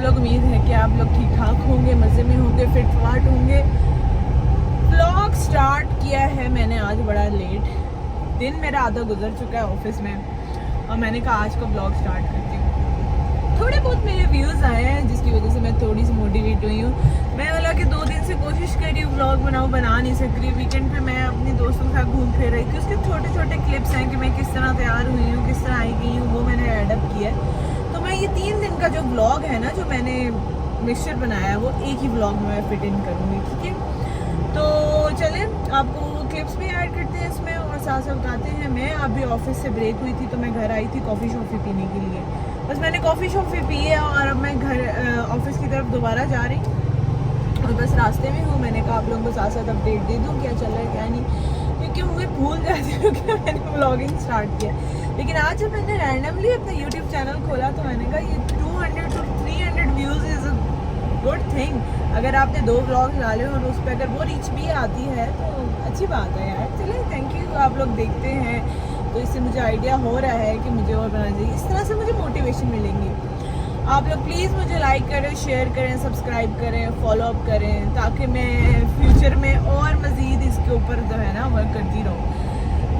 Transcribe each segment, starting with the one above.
लोग, उम्मीद है कि आप लोग ठीक ठाक होंगे, मज़े में होंगे, फिट फाट होंगे। व्लॉग स्टार्ट किया है मैंने आज बड़ा लेट, दिन मेरा आधा गुजर चुका है ऑफिस में, और मैंने कहा आज का व्लॉग स्टार्ट करती हूँ। थोड़े बहुत मेरे व्यूज़ आए हैं जिसकी वजह से मैं थोड़ी सी मोटिवेट हुई हूँ। मैं बोला कि 2 दिन से कोशिश कर रही हूँ व्लॉग बनाऊँ, बना नहीं सक रही। वीकेंड पे मैं अपने दोस्तों के साथ घूम फिर रही थी, उसके छोटे छोटे क्लिप्स हैं कि मैं किस तरह तैयार हुई हूँ, किस तरह आई गई हूँ, वो मैंने एडअप किया है। तो मैं ये 3 दिन का जो व्लॉग है ना, जो मैंने मिक्सचर बनाया है, वो एक ही व्लॉग में मैं फिट इन करूँगी, ठीक है। तो चलें आपको क्लिप्स भी ऐड करते हैं इसमें, और साथ साथ बताते हैं। मैं अभी ऑफिस से ब्रेक हुई थी तो मैं घर आई थी कॉफ़ी शॉफ़ी पीने के लिए। बस मैंने कॉफ़ी शॉफ़ी पी है और अब मैं घर ऑफिस की तरफ दोबारा जा रही हूँ, और बस रास्ते में हूँ। मैंने कहा आप लोगों को साथ साथ अपडेट दे दूँ क्या चल रहा है क्या नहीं, क्योंकि मुझे भूल जाती हूँ कि मैंने व्लॉगिंग स्टार्ट किया। लेकिन आज जब मैंने रैंडमली अपना यूट्यूब चैनल खोला तो मैंने कहा ये 200 to 300 views is a good thing. अगर आपने 2 व्लॉग डाले और उस पर अगर वो रीच भी आती है तो अच्छी बात है यार। चलिए थैंक यू, आप लोग देखते हैं तो इससे मुझे आइडिया हो रहा है कि मुझे और बनाना चाहिए। इस तरह से मुझे मोटिवेशन मिलेंगी। आप लोग प्लीज़ मुझे लाइक करें, शेयर करें, सब्सक्राइब करें, फॉलो अप करें, ताकि मैं फ्यूचर में और मज़ीद इसके ऊपर जो है ना वर्क करती रहूँ।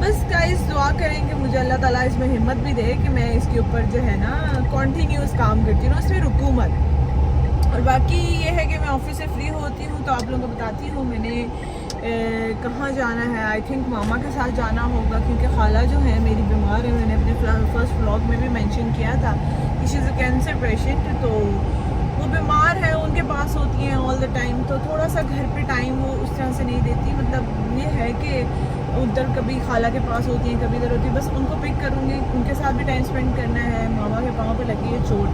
बस गाइस दुआ करें कि मुझे अल्लाह ताला इसमें हिम्मत भी दे कि मैं इसके ऊपर जो है ना कॉन्टीन्यूस काम करती रहूँ, इसमें रुकूँ मत। और बाकी ये है कि मैं ऑफिस से फ्री होती हूँ तो आप लोगों को बताती हूँ मैंने कहाँ जाना है। आई थिंक मामा के साथ जाना होगा, क्योंकि खाला जो है मेरी बीमार है। मैंने अपने फर्स्ट व्लॉग में भी मेंशन किया था कि she is a cancer patient, तो वो बीमार है, उनके पास होती हैं ऑल द टाइम, तो थोड़ा सा घर पे टाइम वो उस तरह से नहीं देती। मतलब ये है कि उधर कभी खाला के पास होती हैं, कभी इधर होती है, बस उनको पिक करूँगी, उनके साथ भी टाइम स्पेंड करना है। मामा के पाँव पे लगी है चोट,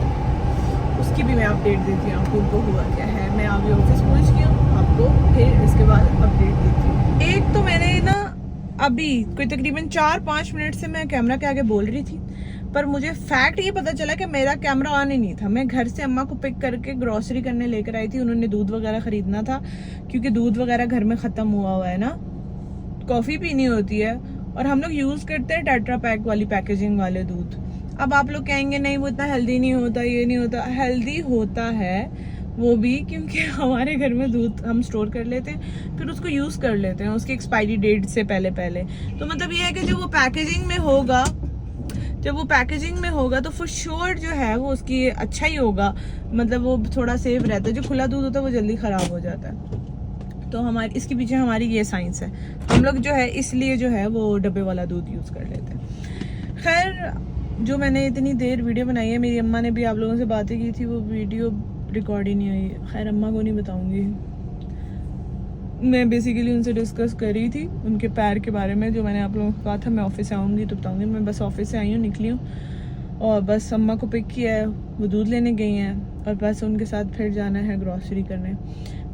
उसकी भी मैं अपडेट देती हूँ आपको, उनको हुआ क्या है। मैं अभी ऑफिस पहुँच गई हूँ, आपको फिर इसके बाद अपडेट देती हूँ। एक तो मैंने ना अभी कोई तकरीबन 4-5 मिनट से मैं कैमरा के आगे बोल रही थी, पर मुझे फैक्ट ये पता चला कि मेरा कैमरा ऑन ही नहीं था। मैं घर से अम्मा को पिक करके ग्रॉसरी करने लेकर आई थी, उन्होंने दूध वगैरह ख़रीदना था, क्योंकि दूध वगैरह घर में ख़त्म हुआ है ना, कॉफ़ी पीनी होती है, और हम लोग यूज़ करते हैं टेट्रा पैक वाली पैकेजिंग वाले दूध। अब आप लोग कहेंगे नहीं वो इतना हेल्दी नहीं होता, ये नहीं होता। हेल्दी होता है वो भी, क्योंकि हमारे घर में दूध हम स्टोर कर लेते हैं, फिर उसको यूज़ कर लेते हैं उसकी एक्सपायरी डेट से पहले पहले। तो मतलब ये है कि जब वो पैकेजिंग में होगा तो फॉर श्योर जो है वो उसकी अच्छा ही होगा, मतलब वो थोड़ा सेफ रहता है। जो खुला दूध होता है वो जल्दी ख़राब हो जाता है। तो हमारी इसके पीछे हमारी ये साइंस है, हम लोग जो है इसलिए जो है वो डब्बे वाला दूध यूज़ कर लेते हैं। खैर, जो मैंने इतनी देर वीडियो बनाई है, मेरी अम्मा ने भी आप लोगों से बातें की थी, वो वीडियो रिकॉर्ड ही नहीं हुई। खैर अम्मा को नहीं बताऊंगी। मैं बेसिकली उनसे डिस्कस कर रही थी उनके पैर के बारे में, जो मैंने आप लोगों को कहा था मैं ऑफिस से आऊँगी तो बताऊँगी। मैं बस ऑफिस से आई हूँ, निकली हूँ, और बस अम्मा को पिक किया है, वो दूध लेने गई हैं, और बस उनके साथ फिर जाना है ग्रॉसरी करने।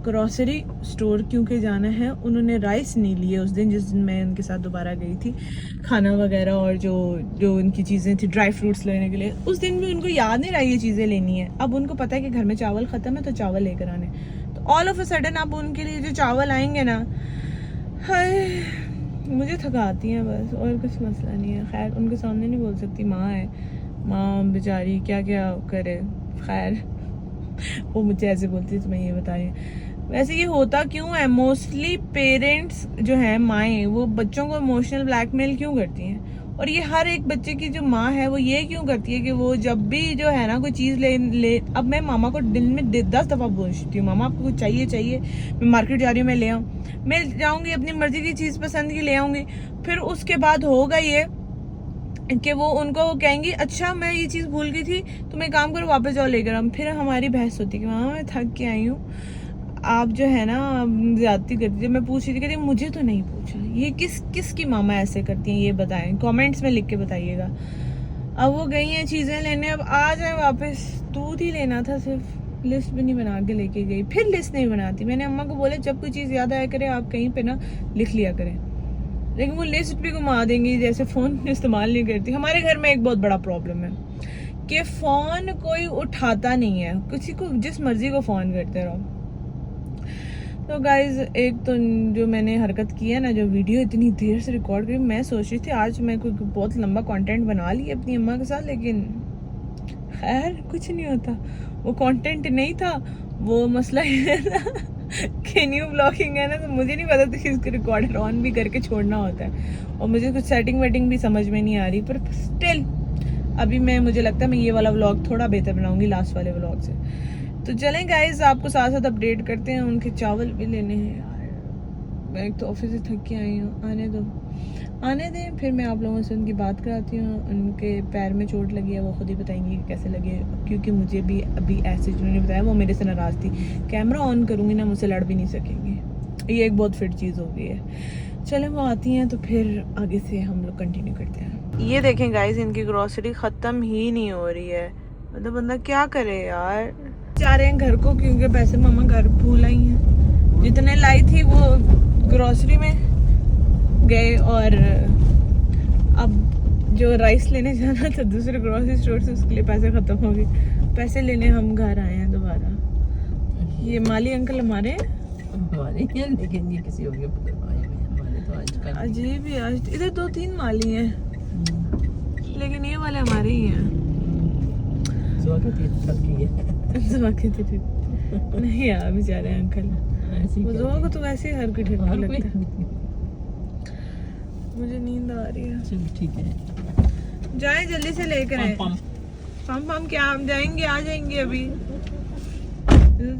ग्रॉसरी स्टोर क्योंकि जाना है, उन्होंने राइस नहीं लिए उस दिन जिस दिन मैं उनके साथ दोबारा गई थी, खाना वगैरह और जो उनकी चीज़ें थी ड्राई फ्रूट्स लेने के लिए। उस दिन भी उनको याद नहीं रहा ये चीज़ें लेनी है। अब उनको पता है कि घर में चावल ख़त्म है तो चावल लेकर आने, तो ऑल ऑफ अ सडन अब उनके लिए जो चावल आएंगे ना, हाय मुझे थकाती हैं बस, और कुछ मसला नहीं है। खैर उनके सामने नहीं बोल सकती, माँ है, माँ बेचारी क्या क्या करे। खैर वो मुझे ऐसे बोलती तो मैं ये बता रही हूँ। वैसे ये होता क्यों है, मोस्टली पेरेंट्स जो है माएँ, वो बच्चों को इमोशनल ब्लैकमेल क्यों करती हैं, और ये हर एक बच्चे की जो माँ है वो ये क्यों करती है कि वो जब भी जो है ना कोई चीज़ ले। अब मैं मामा को दिन में 10 दफ़ा पूछती हूँ, मामा आपको कुछ चाहिए, मैं मार्केट जा रही हूँ, मैं ले आऊँ, मैं जाऊँगी अपनी मर्जी की चीज़ पसंद की ले आऊँगी। फिर उसके बाद होगा ये कि वो उनको कहेंगी अच्छा मैं ये चीज़ भूल गई थी, तो मैं काम करो वापस जाओ लेकर हम। फिर हमारी बहस होती है कि मामा मैं थक के आई हूँ, आप जो है ना ज़्यादती करती है। मैं पूछ रही थी, कहती मुझे तो नहीं पूछा। ये किसकी मामा ऐसे करती हैं, ये बताएं, कमेंट्स में लिख के बताइएगा। अब वो गई हैं चीज़ें लेने, अब आ जाए वापस। दूध ही लेना था सिर्फ, लिस्ट भी नहीं बना के लेके गई, फिर लिस्ट नहीं बनाती। मैंने अम्मा को बोला जब कोई चीज़ याद आया करे आप कहीं पे ना लिख लिया करें, लेकिन वो लिस्ट भी घुमा देंगी, जैसे फ़ोन इस्तेमाल नहीं करती। हमारे घर में एक बहुत बड़ा प्रॉब्लम है कि फ़ोन कोई उठाता नहीं है, किसी को जिस मर्ज़ी को फ़ोन करते रहो। तो गाइज़ एक तो जो मैंने हरकत की है ना, जो वीडियो इतनी देर से रिकॉर्ड करी, मैं सोच रही थी आज मैं कोई बहुत लंबा कंटेंट बना ली अपनी अम्मा के साथ, लेकिन खैर कुछ नहीं होता, वो कंटेंट नहीं था, वो मसला ये था कि न्यू ब्लॉगिंग है ना, तो मुझे नहीं पता था कि इसको रिकॉर्डर ऑन भी करके छोड़ना होता है, और मुझे कुछ सेटिंग वेटिंग भी समझ में नहीं आ रही, पर स्टिल अभी मुझे लगता है मैं ये वाला व्लॉग थोड़ा बेहतर बनाऊंगी लास्ट वाले व्लॉग से। तो चलें गाइज, आपको साथ साथ अपडेट करते हैं। उनके चावल भी लेने हैं यार, मैं एक तो ऑफिस से थक के आई हूँ, आने दें, फिर मैं आप लोगों से उनकी बात कराती हूँ। उनके पैर में चोट लगी है, वो खुद ही बताएंगी कि कैसे लगे, क्योंकि मुझे भी अभी ऐसे जिन्होंने बताया वो मेरे से नाराज़ थी। कैमरा ऑन करूँगी ना, मुझसे लड़ भी नहीं सकेंगे, ये एक बहुत फिट चीज़ हो गई है। चलें वो आती हैं तो फिर आगे से हम लोग कंटिन्यू करते हैं। ये देखें गाइज, इनकी ग्रॉसरी ख़त्म ही नहीं हो रही है, मतलब बंदा क्या करे यार। जा रहे हैं घर को, क्योंकि पैसे मामा घर भूल आई हैं, जितने लाई थी वो ग्रॉसरी में गए, और अब जो राइस लेने जाना था दूसरे ग्रोसरी स्टोर से, उसके लिए पैसे ख़त्म हो गए। पैसे लेने हम घर आए हैं दोबारा। ये माली अंकल हमारे हैं, लेकिन ये किसी और के हमारे तो आजकल अजीब ही, आज इधर 2-3 माली हैं, लेकिन ये वाले हमारे ही हैं। नहीं यार बेचारे अंकल, जोआ को तो वैसे हर कोई ठेका लगता है। मुझे नींद आ रही है। चलो ठीक है, जाए जल्दी से लेकर आए। पम क्या, हम जाएंगे, आ जाएंगे अभी।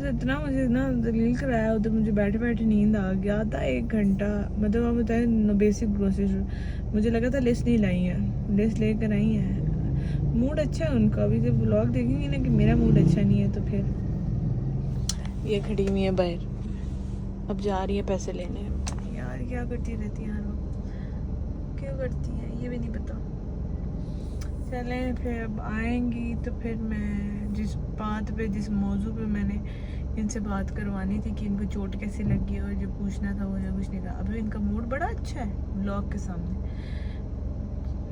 इतना मुझे ना दलील कराया उधर, मुझे बैठे बैठे नींद आ गया था 1 घंटा। मतलब आप बताए बेसिक ग्रोसरी, मुझे लगा था लिस्ट नहीं लाई है, लिस्ट लेकर आई है। मूड अच्छा है उनका, अभी जब व्लॉग देखेंगे ना कि मेरा मूड अच्छा नहीं है तो फिर। ये खड़ी हुई है बाहर, अब जा रही है पैसे लेने। यार क्या करती रहती है हर वक्त, क्यों करती हैं ये भी नहीं पता। चलें फिर, अब आएंगी तो फिर मैं जिस बात पे, जिस मौजू पे मैंने इनसे बात करवानी थी कि इनको चोट कैसी लगी और जो पूछना था वो जो कुछ नहीं कहा। अभी इनका मूड बड़ा अच्छा है व्लॉग के सामने।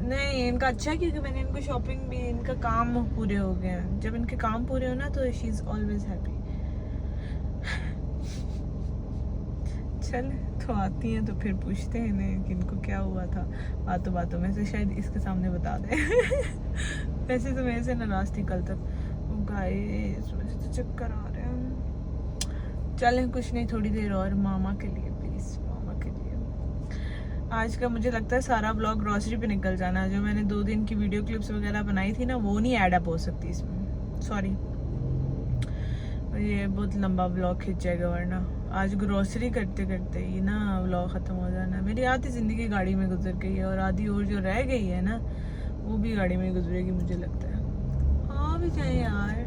नहीं इनका अच्छा है क्योंकि मैंने इनको शॉपिंग भी, इनका काम पूरे हो गए हैं। जब इनके काम पूरे हो ना तो शी इज़ ऑलवेज हैप्पी। चल तो आती हैं तो फिर पूछते हैं इन्हें कि इनको क्या हुआ था। बातों में से शायद इसके सामने बता दे। वैसे तो मेरे से नाराज थी कल तक। गाइस मुझे तो चक्कर आ रहे हैं। चलें कुछ नहीं, थोड़ी देर और मामा के लिए, प्लीज मामा के लिए। आज का मुझे लगता है सारा ब्लॉग ग्रॉसरी पे निकल जाना। जो मैंने 2 दिन की वीडियो क्लिप्स वगैरह बनाई थी ना, वो नहीं ऐड अप हो सकती इसमें, सॉरी। ये बहुत लंबा ब्लॉग खिंच जाएगा, वरना आज ग्रोसरी करते करते ही ना व्लॉग ख़त्म हो जाना। मेरी आधी ज़िंदगी गाड़ी में गुजर गई है, और आधी और जो रह गई है ना वो भी गाड़ी में गुजरेगी मुझे लगता है। हाँ भी जाए यार।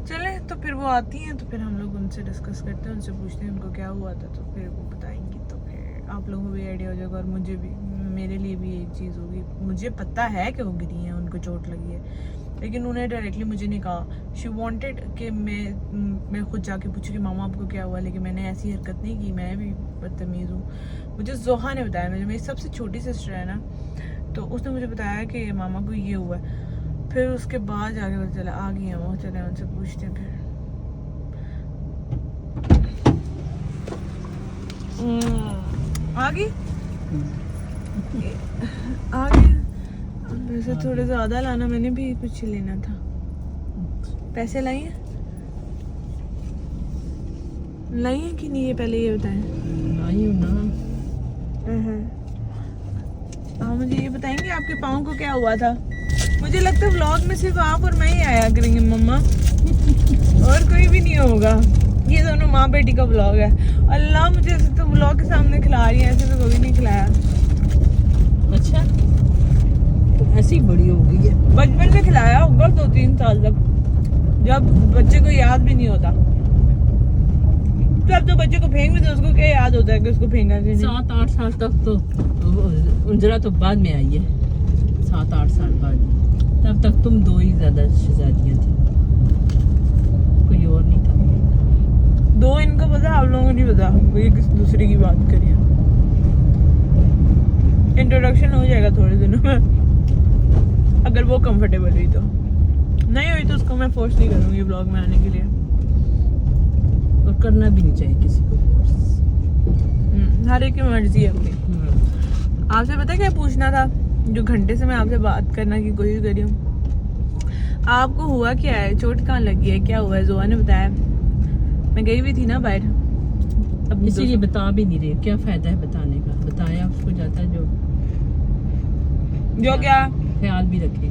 चले तो फिर वो आती हैं तो फिर हम लोग उनसे डिस्कस करते हैं, उनसे पूछते हैं उनको क्या हुआ था, तो फिर वो बताएंगी। तो फिर आप लोगों को भी आइडिया हो जाएगा, और मुझे भी, मेरे लिए भी एक चीज़ होगी। मुझे पता है कि वो गिरी हैं, उनको चोट लगी है, लेकिन उन्हें डायरेक्टली मुझे नहीं कहा। शी वांटेड कि मैं खुद जाके पूछूं कि मामा आपको क्या हुआ, लेकिन मैंने ऐसी हरकत नहीं की, मैं भी बदतमीज़ हूँ। मुझे जोहा ने बताया, मेरी सबसे छोटी सिस्टर है ना, तो उसने मुझे बताया कि मामा को ये हुआ है। फिर उसके बाद जाके पता चला आ गई हैं वो। चले उनसे पूछते हैं फिर। आ गई वैसे थोड़े ज़्यादा लाना, मैंने भी कुछ लेना था। पैसे लाई हैं कि नहीं, ये पहले ये बताएं। लाई हूं ना। हाँ मुझे ये बताएंगे आपके पाँव को क्या हुआ था। मुझे लगता है व्लॉग में सिर्फ आप और मैं ही आया करेंगे मम्मा, और कोई भी नहीं होगा। ये दोनों माँ बेटी का व्लॉग है। अल्लाह मुझे ऐसे तो व्लॉग के सामने खिला रही है, ऐसे तो कभी नहीं खिलाया। अच्छा ऐसी ही बड़ी हो गई है। बचपन में खिलाया होगा 2-3 साल तक, जब बच्चे को याद भी नहीं होता। जब तो बच्चे को फेंक भी तो उसको क्या याद होता है कि उसको फेंका कि नहीं। 7-8 साल तक तो उंजरा तो बाद में आई है, 7-8 साल बाद। तब तक तुम 2 ही ज्यादा शहजादियां थी, कोई और नहीं था। 2 इनको पता, आप लोगों को नहीं पता। ये किसी दूसरे की बात करिए। इंट्रोडक्शन हो जाएगा थोड़े दिनों में, अगर वो कंफर्टेबल हुई तो। नहीं हुई तो उसको मैं फोर्स नहीं करूँगी ब्लॉग में आने के लिए, और करना भी नहीं चाहिए किसी को फोर्स। हर एक की मर्जी है अपनी। आपसे पता क्या पूछना था, जो घंटे से मैं आपसे बात करने की कोशिश कर रही हूँ। आपको हुआ क्या है? चोट कहाँ लगी है? क्या हुआ है? जोआ ने बताया। मैं गई हुई थी ना बाहर। अब इसीलिए बता भी नहीं रहे, क्या फायदा है बताने का? बताया उसको जाता जो क्या ख्याल भी रखे।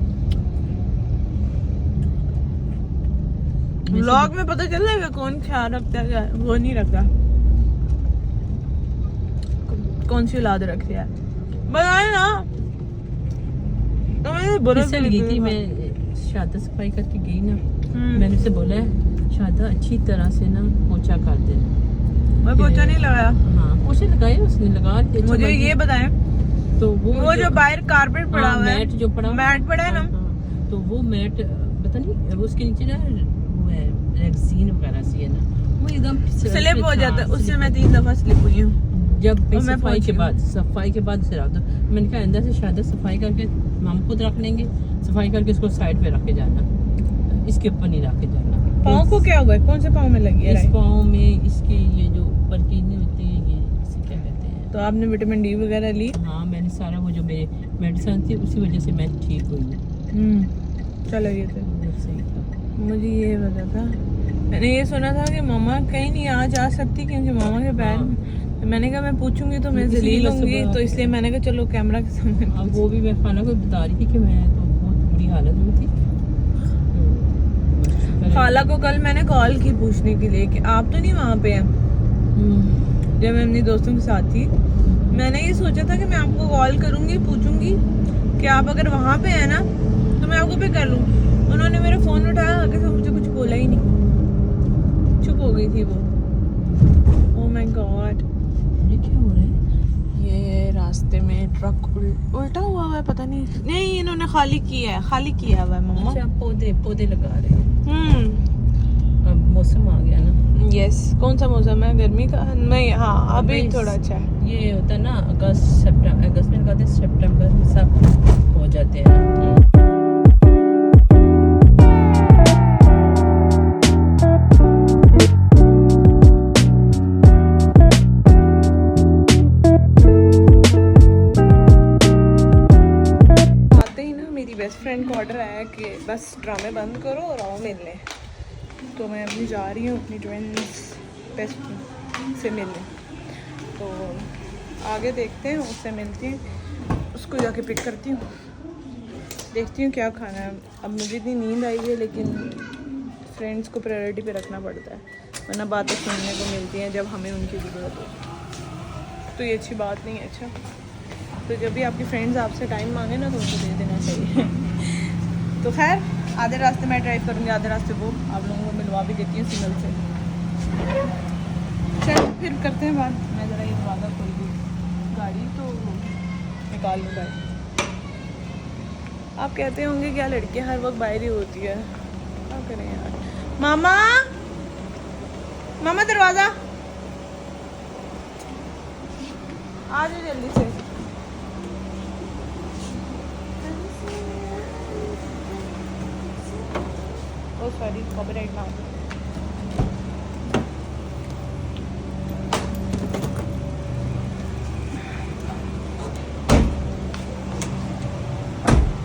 व्लॉग में पता चल जाएगा कौन ख्याल रखता है, वो नहीं रखता। कौन सी औलाद रखती है बताए ना। तो मैंने फिसल गई थी मैं, शादा सफाई करके गई ना, मैंने उसे बोला है शादा अच्छी तरह से ना पोछा कर दे। मैं पोछा नहीं लगाया। हाँ पोछा लगाया उसने, लगा के। मुझे ये बताएं तो वो जो बाहर कारपेट पड़ा हुआ है, मैट जो पड़ा, मैट पड़ा है ना, तो वो मैट पता नहीं उसके नीचे ना वो है रेक्सीन वगैरह सी है ना, वो एकदम स्लिप हो जाता है। उससे मैं 3 दफा स्लिप हुई हूँ जब सफाई के बाद उसे रख दो। मैंने कहा अंदर से शादा सफाई करके हम खुद रख लेंगे, सफाई करके उसको साइड पे रख के जाना, इसके ऊपर नहीं रख के जाना। पाँव को क्या हुआ है? कौन से पाँव में लगी है? इस पाँव में इसके ये जो ऊपर की नहीं होती है, ये इसे क्या कहते हैं। तो आपने विटामिन डी वगैरह ली? हाँ मैंने सारा वो जो मेरे मेडिसिन थी उसी वजह से मैं ठीक हुई हूँ। चलो ये तो सही था। मुझे ये पता था, मैंने ये सुना था कि मामा कहीं नहीं आ जा सकती क्योंकि मामा के पैर। तो मैंने कहा मैं पूछूंगी तो मैं जलील होंगी, तो इसलिए मैंने कहा चलो कैमरा के सामने। अब वो भी मैं खाना को बता रही थी कि मैं तो बहुत बुरी हालत में थी। खाला को कल मैंने कॉल की पूछने के लिए कि आप तो नहीं वहाँ पे हैं। जब मैं अपनी दोस्तों के साथ थी, मैंने ये सोचा था कि मैं आपको कॉल करूंगी, पूछूंगी कि आप अगर वहाँ पे हैं ना तो मैं आपको पे कर लूँ। उन्होंने मेरा फोन उठाया, आगे से मुझे कुछ बोला ही नहीं, चुप हो गई थी वो। ओह माय गॉड, ये क्या हो रहा है? ये रास्ते में ट्रक उल्टा हुआ है, पता नहीं इन्होंने खाली किया हुआ है मम्मा। अच्छा पौधे लगा रहे हैं। अब मौसम आ गया ना। यस। कौन सा मौसम है? गर्मी का नहीं? हाँ अभी थोड़ा अच्छा है। ये होता है ना अगस्त में कहते हैं, सितंबर में सब हो जाते हैं ना। बेस्ट फ्रेंड का ऑर्डर आया कि बस ड्रामे बंद करो और आओ मिल लें। तो मैं अभी जा रही हूँ अपनी ट्विन्स बेस्ट से मिलने। तो आगे देखते हैं, उससे मिलती हूँ, उसको जाके पिक करती हूँ, देखती हूँ क्या खाना है। अब मुझे इतनी नींद आई है लेकिन फ्रेंड्स को प्रायोरिटी पे रखना पड़ता है, वरना बातें सुनने को मिलती हैं जब हमें उनकी ज़रूरत हो। तो ये अच्छी बात नहीं है। अच्छा तो जब भी आपकी फ्रेंड्स आपसे टाइम मांगे ना तो उनको दे देना चाहिए। तो खैर आधे रास्ते मैं ड्राइव करूँगी, आधे रास्ते वो आप लोगों को मिलवा भी देती हूँ सिग्नल से। चल फिर करते हैं बात। मैं ज़रा ये दरवाज़ा खोल दी, गाड़ी तो निकाल लूँ बाहर। आप कहते होंगे क्या लड़कियाँ हर वक्त बाहर ही होती है, क्या करें यार। मामा दरवाज़ा आ जाओ जल्दी से। Oh sorry, copyright now.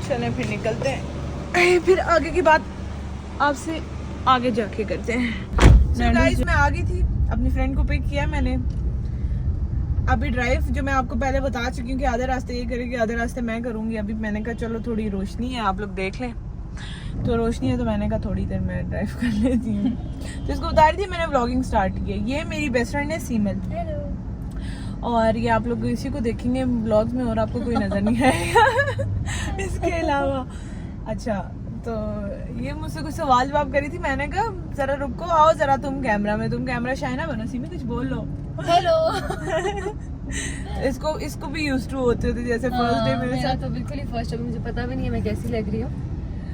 चलें फिर निकलते हैं, फिर आगे की बात आपसे आगे जाके करते हैं। So guys, मैं आ गई थी, अपनी फ्रेंड को पिक किया मैंने। अभी ड्राइव जो मैं आपको पहले बता चुकी हूँ कि आधे रास्ते ये करेगी, आधे रास्ते मैं करूँगी। अभी मैंने कहा चलो थोड़ी रोशनी है, आप लोग देख लें। तो रोशनी है तो मैंने कहा थोड़ी देर मैं ड्राइव कर लेती हूँ। तो इसको बता रही थी मैंने व्लॉगिंग स्टार्ट की है। ये मेरी बेस्ट फ्रेंड है सीमल। हेलो। और ये आप लोग इसी को देखेंगे व्लॉग्स में और आपको कोई नज़र नहीं आएगा इसके अलावा। अच्छा तो ये मुझसे कुछ सवाल जवाब करी थी, मैंने कहा जरा रुको, आओ जरा तुम कैमरा शाय ना बनो, सीमा कुछ बोल लो। हेलो। इसको भी यूज्ड टू होते थे जैसे फर्स्ट डे मेरे साथ। तो बिल्कुल ही फर्स्ट टाइम, मुझे पता भी नहीं है मैं कैसी लग रही हूँ।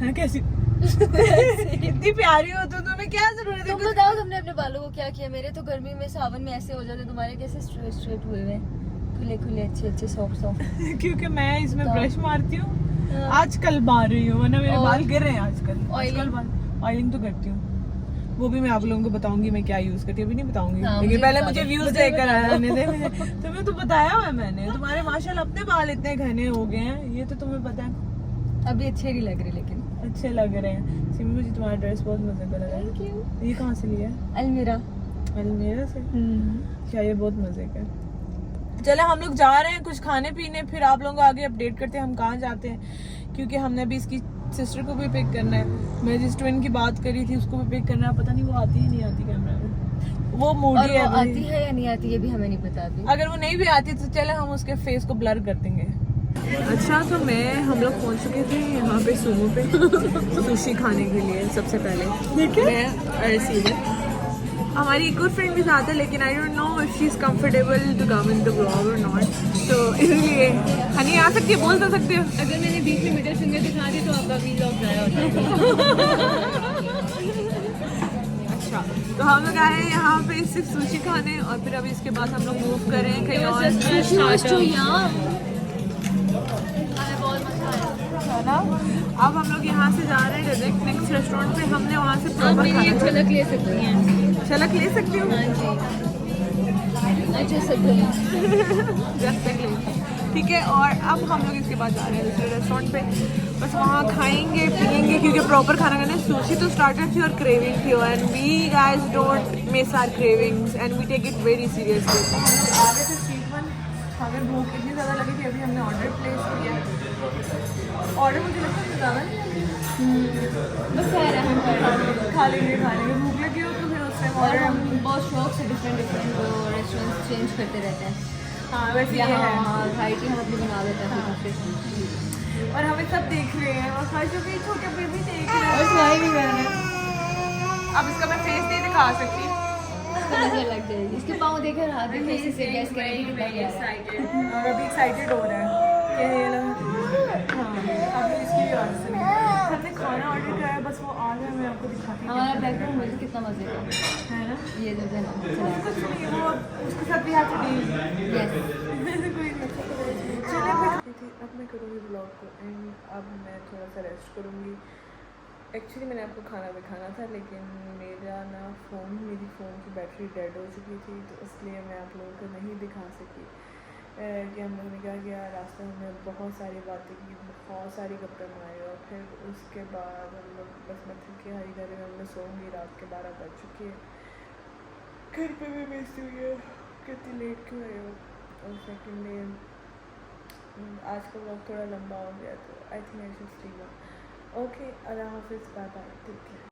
हाँ, कैसी इतनी प्यारी हो तो तुम्हें क्या जरूरत है? तुम बताओ तुमने अपने बालों को क्या किया? मेरे तो गर्मी में सावन में ऐसे हो जाते, तुम्हारे कैसे स्ट्रेट हुए हुए, खुले अच्छे सॉफ्ट। क्योंकि मैं इसमें ब्रश मारती हूँ, आजकल मार रही हूँ, वरना मेरे बाल गिर रहे हैं आजकल ऑयलिंग तो करती हूँ। वो भी मैं आप लोगों को बताऊंगी मैं क्या यूज करती हूँ, अभी नहीं बताऊंगी। लेकिन पहले मुझे व्यूज देकर आने दे। तुम्हें तो बताया हुआ मैंने, तुम्हारे माशाल्लाह अपने बाल इतने घने हो गए हैं, ये तो तुम्हें पता है। अभी अच्छे नहीं लग रहे लेकिन अच्छे लग रहे हैं। सिमी मुझे तुम्हारा ड्रेस बहुत मजे का लगा है। Thank you. ये कहाँ से लिया है? अलमीरा। अलमीरा से। क्या ये बहुत मजे का है। चले हम लोग जा रहे हैं कुछ खाने पीने, फिर आप लोगों को आगे अपडेट करते हैं हम कहाँ जाते हैं, क्योंकि हमने अभी इसकी सिस्टर को भी पिक करना है। मैं जिस ट्विन की बात करी थी उसको भी पिक करना है, पता नहीं वो आती है नहीं आती कैमरा में, वो मूडी और है वो अभी। आती है या नहीं आती ये भी हमें नहीं पता अभी। अगर वो नहीं भी आती तो चले हम उसके फेस को ब्लर कर देंगे। अच्छा तो हम लोग पहुंच चुके थे यहाँ पे सुमो पे सुशी खाने के लिए। सबसे पहले मैं सीधे हमारी एक और फ्रेंड भी साथ है, लेकिन I don't know if she is comfortable to come in the vlog और नॉट, तो इसलिए हनी आ सकती है, बोल तो सकते हो। अगर मैंने 20 में मिडिल फिंगर दिखा दी तो आपका व्लॉग जाया होता। अच्छा तो हम लोग आए हैं यहाँ पे सिर्फ सुशी खाने, और फिर अभी इसके बाद हम लोग मूव कर रहे हैं कहीं और। है ना, अब हम लोग यहाँ से जा रहे हैं डायरेक्ट नेक्स्ट रेस्टोरेंट पे। हमने वहाँ से प्रॉपर मेरी एक खाना झलक ले सकती हैं। झलक ले सकती हूँ। ठीक है, और अब हम लोग इसके बाद जा रहे हैं दूसरे रेस्टोरेंट पे, बस वहाँ खाएंगे पियेंगे, क्योंकि प्रॉपर खाना खाना है। सुशी तो स्टार्टर थी और क्रेविंग थी, and we guys don't miss our cravings and we take it very seriously. आगे से स्ट्रीट वन अगर भूख इतनी ज़्यादा लगी थी, अभी हमने ऑर्डर प्लेस किया। ऑर्डर मुझे लगता है ज़्यादा नहीं बस खा रहे हैं खा लेंगे भूख लगी हो तो फिर उस टाइम और ऑर्डर। हम बहुत शौक से डिफरेंट रेस्टोरेंट चेंज करते रहते हैं। हाँ वैसे ये है, वैरायटी हम अपनी बना लेते हैं। और हमें सब देख रहे हैं और खासों के छोटे पे भी देख रहे और हैं। स्माइल भी कर रहे हैं। अब इसका मैं फेस नहीं दिखा सकती। इसका नजर लग जाएगी। इसके पाँव देखे और हाथ देखे, इसी से गैस करेंगे कितना प्यारा है। और अभी एक्साइटेड हो रहा है कि ये लोग। हाँ अभी इसकी भी आवाज़ सुनी। हमने खाना ऑर्डर किया है, बस वो आ जाए मैं आपको दिखाती हूँ। हमारा बैकग्राउंड म्यूजिक कितना मजे का है ना, ये जो है ना। कुछ नहीं वो उसके साथ भी हाथ डील। यस। कोई नहीं। चलिए अब मैं करूँगी ब्लॉग को एंड अब मैं थोड़ा सा रेस्ट करूँगी। एक्चुअली मैंने आपको खाना भी खाना था, लेकिन मेरी फ़ोन की बैटरी डेड हो चुकी थी, तो इसलिए मैं आप लोगों को नहीं दिखा सकी कि हम लोगों ने क्या किया। रास्ते में हमने बहुत सारी बातें की, बहुत सारी गप्पे मारी, और फिर उसके बाद हम लोग बस मैं थकी हारी घर में हमने सोऊंगी। रात के 12 बज चुके हैं, घर पे भी बेचती हुई है कितनी लेट क्यों आए हो। और सेकेंड डे आज का व्लॉग थोड़ा लंबा हो गया, तो I think I should sleep. Okay, अल्लाह हाफिज़, बाय बाय, टेक केयर।